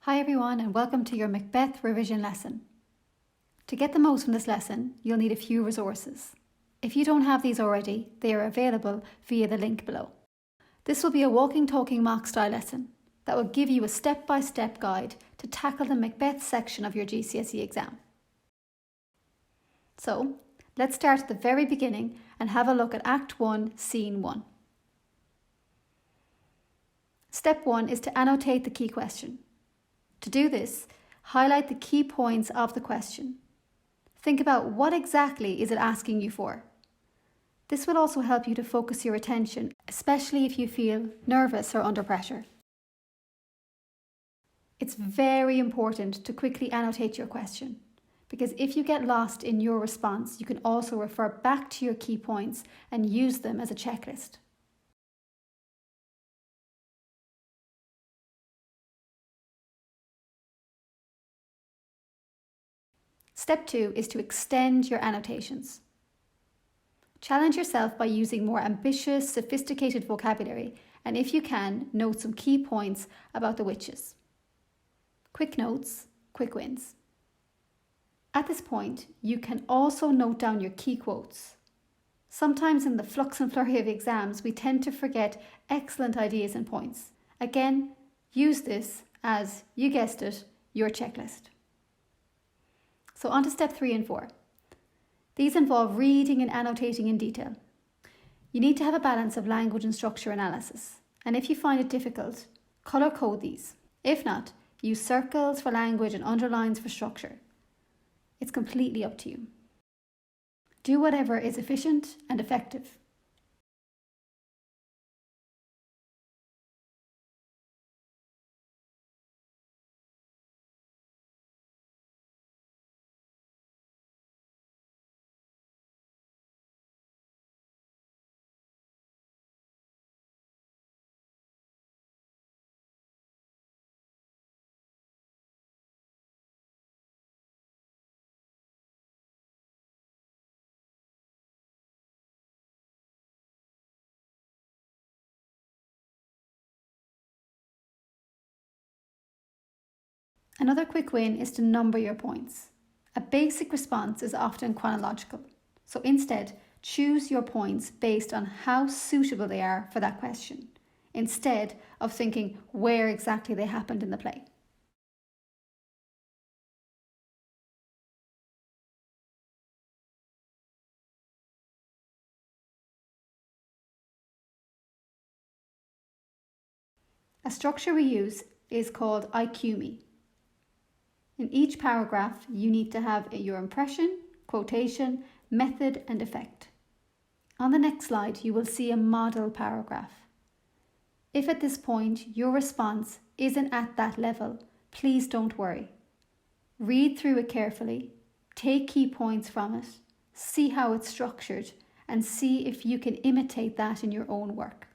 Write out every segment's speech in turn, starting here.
Hi everyone and welcome to your Macbeth revision lesson. To get the most from this lesson, you'll need a few resources. If you don't have these already, they are available via the link below. This will be a walking talking mock style lesson that will give you a step-by-step guide to tackle the Macbeth section of your GCSE exam. So, let's start at the very beginning and have a look at Act 1, Scene 1. Step 1 is to annotate the key question. To do this, highlight the key points of the question. Think about what exactly is it asking you for. This will also help you to focus your attention, especially if you feel nervous or under pressure. It's very important to quickly annotate your question, because if you get lost in your response, you can also refer back to your key points and use them as a checklist. Step 2 is to extend your annotations. Challenge yourself by using more ambitious, sophisticated vocabulary, and if you can, note some key points about the witches. Quick notes, quick wins. At this point, you can also note down your key quotes. Sometimes in the flux and flurry of exams, we tend to forget excellent ideas and points. Again, use this as, you guessed it, your checklist. So on to step 3 and 4. These involve reading and annotating in detail. You need to have a balance of language and structure analysis. And if you find it difficult, colour code these. If not, use circles for language and underlines for structure. It's completely up to you. Do whatever is efficient and effective. Another quick win is to number your points. A basic response is often chronological, so instead choose your points based on how suitable they are for that question, instead of thinking where exactly they happened in the play. A structure we use is called IQ-me. In each paragraph, you need to have your impression, quotation, method and effect. On the next slide, you will see a model paragraph. If at this point your response isn't at that level, please don't worry. Read through it carefully, take key points from it, see how it's structured, and see if you can imitate that in your own work.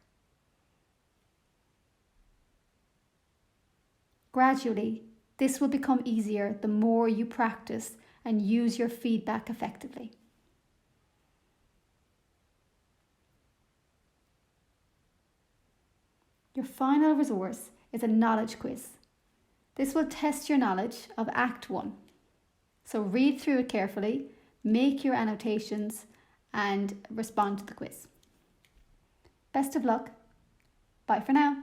Gradually, this will become easier the more you practice and use your feedback effectively. Your final resource is a knowledge quiz. This will test your knowledge of Act 1. So read through it carefully, make your annotations and respond to the quiz. Best of luck. Bye for now.